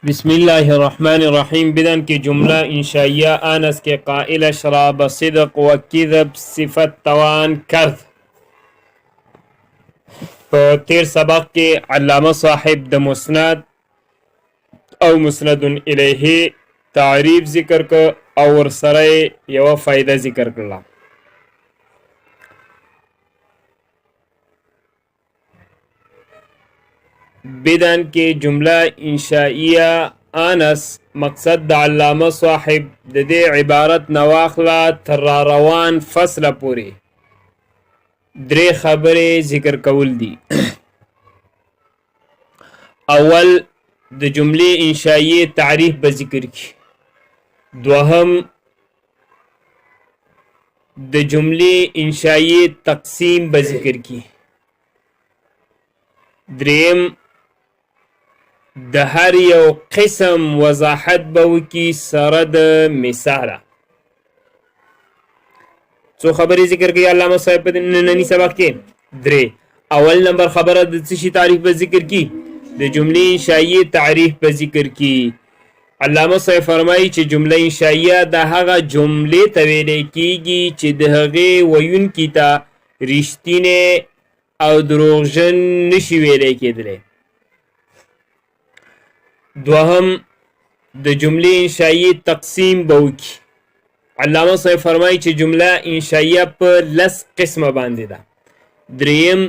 بسم الله الرحمن الرحیم بدن کی جمله انشائیه آنس کے قائل شراب صدق و کذب صفت توان کرد. په تیر سبق کې علامه صاحب د مسند او مسند الیه تعریف ذکر ک او ورسره یو فائدہ ذکر کړه. بدن کې جمله انشائیه آنس مقصد د علامه صاحب د دې عبارت نواخله تر روان فصل پورې درې خبرې ذکر کول دي. اول د جملې انشائیه تعریف به ذکر کی. دوهم د جملې انشائیه تقسیم به ذکر کی. دریم د هر یو قسم وضاحت به وکي سره د مثاله. څو خبرې ذکر کوي علامه صاحب په ننني سبق کې؟ درې. اول نمبر خبره د څه شي تعریف به ذکر کی؟ د جملې انشائیه تعریف به ذکر کی. علامه صاحب فرمایي چې جمله انشائیه د هغه جملې ته ویل کیږي چې د هغې ویونکي ته رښتینی او دروغجن نشي ویلی کېدلی. دوهم د جملې انشائیه تقسیم به وکړي. علامه صاحب فرمایي چې جمله انشائیه په 10 قسمه باندې ده. دریم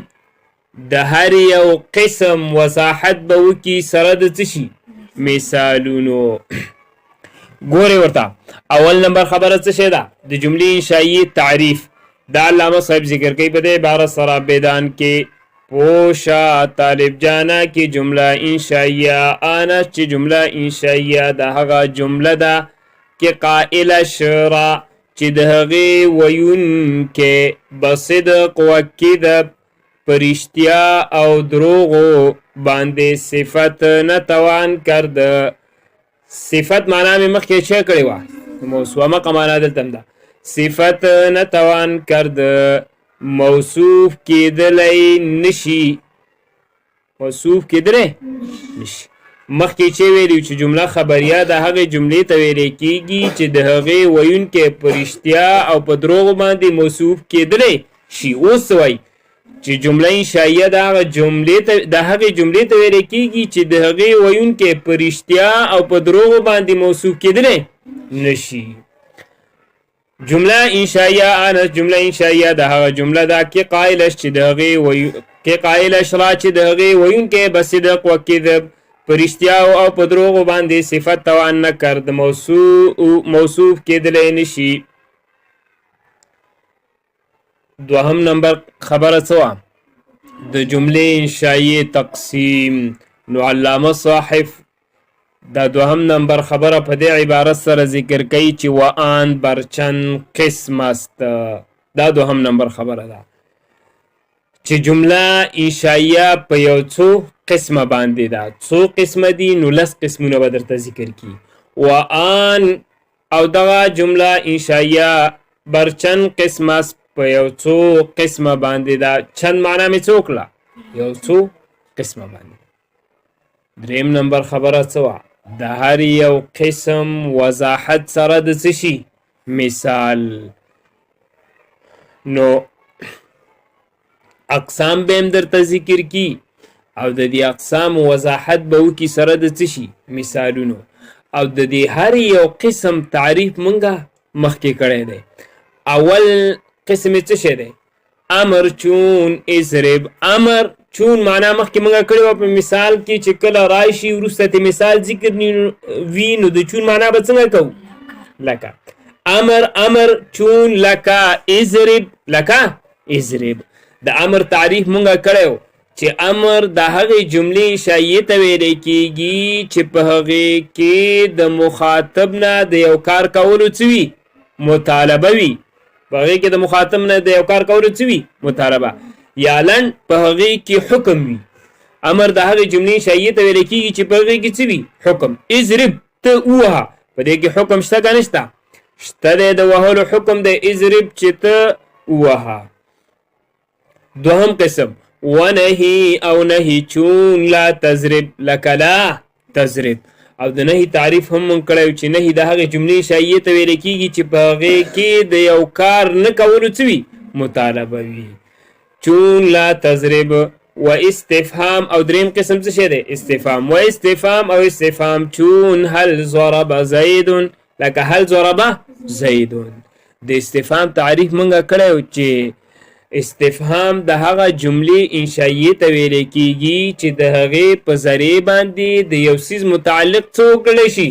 د هر یو قسم وضاحت به وکړي سره د څه شي؟ مثالونو. ګورئ ورته اول نمبر خبره څه شی ده؟ د جملې انشائیه تعریف. دا علامه صاحب ذکر کوي په دې عبارت سره بیدان کې پوشا طالب جانا کی جمله انشائیه آنس چې جمله انشائیه د هغه جمله ده کې قائل شرا چې د هغې ویونکې بصدق و کذب پرشتیا او دروغو باندې صفت نتوان کرد. صفت معنا مې مخکې چه کړې وه؟ موصوفه مقه معنا دلته هم ده. صفت نتوان کرد موصوف کېدلی نشي. موصوف کېدلی نشي. مخکې چې ویلو چې جمله خبریه د هغې جملې ته ویلی کېږي چې د هغې ویونکی په رښتیا او په دروغو باندې موصوف کېدلی شي. اوس څه وایي؟ چې جمله انشائیه د هغې جملې ته ویلی کېږي چې د هغې ویونکی په رښتیا او په دروغو باندې موصوف کېدلی نشي. جمله انشائیه آنس جمله انشائیه د هغه جمله ده کې قائلش چې د هغې کې قائلش را چې د هغې ویونکی به صدق و کذب په رښتیا او په دروغو باندې صفت توان نه کرد موصوف کېدلی نشي. دوهم نمبر خبره څه وه؟ د جملې انشائیه تقسیم. نو علامه صاحب دا دوهم نمبر خبره په دې عبارت سره ذکر کوي چې وآن برچند قسم است. دا دوهم نمبر خبره ده چې جمله انشائیه په یو څو قسمه باندې ده. څو قسمه دي؟ نو 10 قسمونه به درته ذکر کی. وآن او دغه جمله انشائیه برچند قسم است په یو څو قسمه باندې ده. چند معنا مې څه وکړه؟ یو څو قسمه باندې. دریم نمبر خبره څه وه؟ د هر یو قسم وضاحت سره د څه شي؟ مثال. نو اقسام به هم درته ذکر کی او د دې اقسام وضاحت به وکړي سره د څه شي؟ مثالونو. او د دې هر یو قسم تعریف مونږه مخکې کړی دی. اول قسم څه شی دی؟ امر چون اضرب. امر چون معنا مخکې مونږ کړې وه په مثال کې چې کله راشي وروسته ته مثال ذکر وي نو د چون معنا به څنګه کوو؟ لکه امر چون لکه اضرب لکه اضرب. د امر تعریف مونږ کړی و چې امر د هغې جملې انشائیه ته ویلی کېږي چې په هغې کې د مخاطب نه د یو کار کولو څه وي؟ مطالبه وي. په هغې کې د مخاطب نه د یو کار کولو څه وي؟ مطالبه. یا لن په هغې کې حکم وي. امر د هغې جملې انشائیه ته ویلی کېږي چې په هغې کې څه وي؟ حکم. اضرب ته ووهه. په دې کې حکم شته که نشته؟ شته دی. د وهلو حکم دی اضرب چې ته ووهه. دوهم قسم ونهی او نهی چون لا تضرب لك لا تضرب او د نهي تعریف هم مونږ کړی چې نهي د هغې جملې انشائیې ته ویلی کېږي چې په هغې کې د یو کار نه کولو څه وي مطالبه وي. چون لا تضرب و استفهام او دریم قسم څه شی دی استفهام و استفهام او استفهام چون هل ضرب زید لکه هل ضرب زید د استفهام تعریف مونږ کړی چې استفهام د هغه جملې انشائیې ته ویلی کېږي چې د هغې په ذریعې باندې د یو څیز متعلق څه وکړلی شي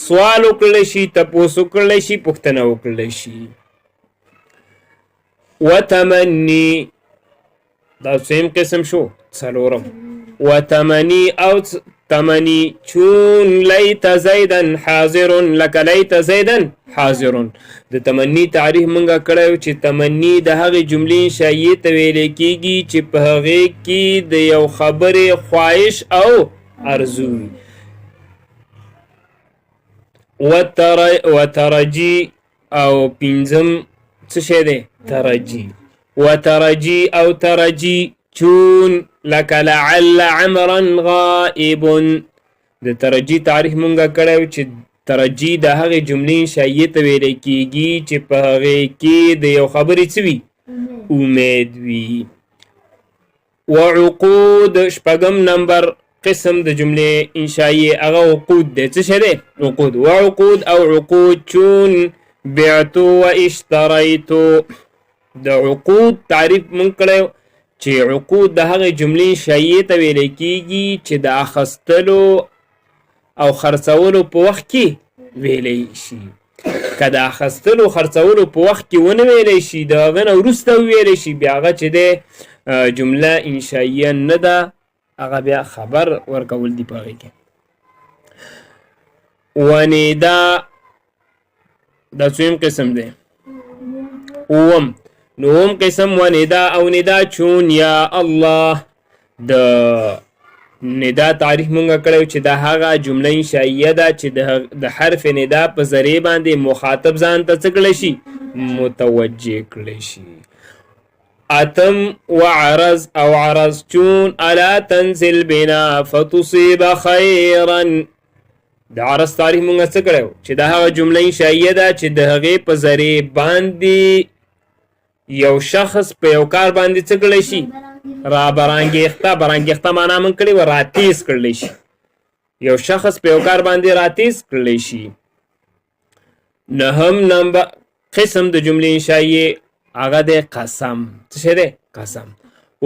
سوال وکړلی شي تپوس وکړلی شي پوښتنه وکړلی شي. وتمني دا سویم قسم شو څلورم وتمني او تمني چون لیت زیدا حاضر لکه لیت زیدا حاضر د تمني تعریف مونږه کړی چې تمني د هغې جملې انشائیې ته ویلی کېږي چې په هغې کې د یو خبرې خواهش او ارزو وي. وترجي او پنځم څه شی دی ترجي وترجي او ترجي چون لکه لعل عمرا غائب د ترجي تعریف مونږه کړی چې ترجي د هغې جملې انشائیې ته ویلی کېږي چې په هغې کې د یو خبرې څه وي امید وي. وعقود شپږم نمبر قسم د جملې انشائیې هغه عقود دی څه شی دی عقود. وعقود او عقود چون بعت و اشتریت د عقود تعریف مونږ کړی چې عقود د هغې جملې انشائیې ته ویلی کېږي چې د اخیستلو او خرڅولو په وخت کې ویلی شي. که د اخیستلو خرڅولو په وخت کې ونه ویلی شي د هغه نه وروسته وویلی شي بیا هغه چې دی جمله انشائیه نه ده هغه بیا خبر ورکول دي په هغې کې. وندا دا څویم قسم دی اوم نوم قسم وندا او ندا چون یا الله د ندا تعریف مونږه کړی چې دا هغه جمله انشائیه ده چې د حرف ندا په ذریعې باندې مخاطب ځان ته څه کړی شي متوجه کړی شي. اتم وعرض او عرض چون الا تنزل بنا فتصيب خيرا د عرض تعریف مونږه څه کړی چې دا هغه جمله انشائیه ده چې د هغې په ذریعې باندې یو شخص په یو کار باندې څه کړی شي را برانګیخته معنا مونږ کړې وه راتیز کړلی شي یو شخص په یو کار باندې راتیز کړلی شي. نهم نمبر قسم د جملې انشائیې هغه دی قسم څه شی دی قسم.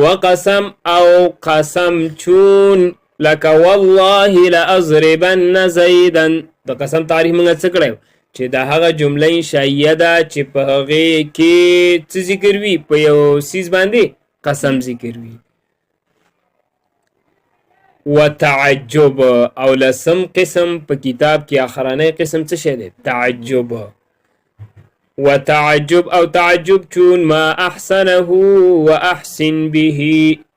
وقسم او قسم چون لکه والله لاضربن زیدا د قسم تعریف مونږ څه کړی چې دا هغه جمله انشائیه ده چې په هغې کې څه ذکر وي په یو څیز باندې قسم ذکر وي. وتعجب او لسم قسم په کتاب کې آخرنی قسم څه شی دی تعجب. وتعجب او تعجب چون ما احسنه واحسن به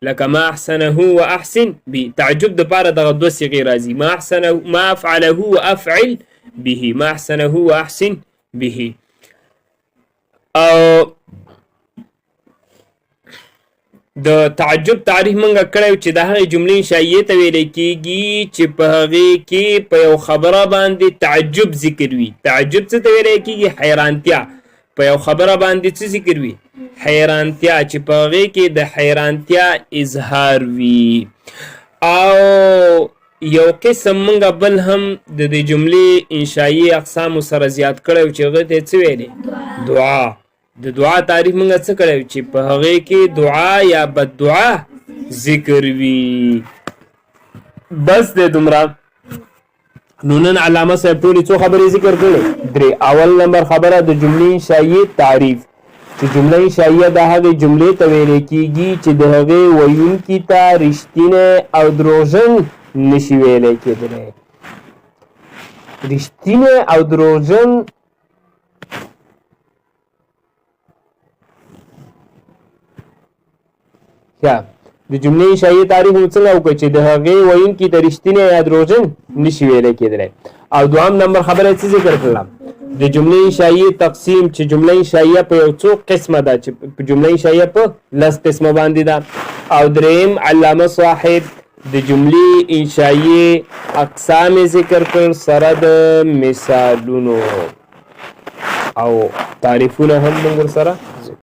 لکه ما احسنه واحسن به تعجب د پاره دغه دوه صیغې راځي ما احسنه ما افعله وافعل به ما احسنه واحسن به. او د تعجب تعریف مونږه کړی چې د هغې جملې انشائیې ته ویلی کېږي چې په هغې کې په یو خبره باندې تعجب ذکر وي. تعجب څه ته ویلی کېږي حیرانتیا په یو خبره باندې څه ذکر وي حیرانتیا چې په هغې کې د حیرانتیا اظهار وي. او یو قسم مونږه بل هم د دې جملې انشائیې اقسامو سره زیات کړی چې هغې ته څه ویلی دعا. د دعا تعریف مونږه څه کړی چې په هغې کې دعا یا بد دعا ذکر وي. بس دی دومره. نو نن علامه صاحب ټولې څو خبرې ذکر کړې درې. اول نمبر خبره د جملې انشائیې تعریف چې جمله انشائیه د هغې جملې ته ویلی کېږي چې د هغې ویونکي ته رښتینی او دروغجن نشي ویلی کېدلی. رښتینی او دروغجن د جملې انشائیې تعریف مو څنګه وکړو چې د هغې ویونکي ته رښتینی یا دروغجن نشي ویلی کېدلی. او دوهم نمبر خبره څه ذکر کړله د جملې انشائیې تقسیم چې جمله انشائیه په یو څو قسمه ده چې جمله انشائیه په 10 قسمه باندې ده. او دریم علامه صاحب د جملې انشائي اقسام ذکر کړ سره د مثالونو او تعریفونه هم موږ سره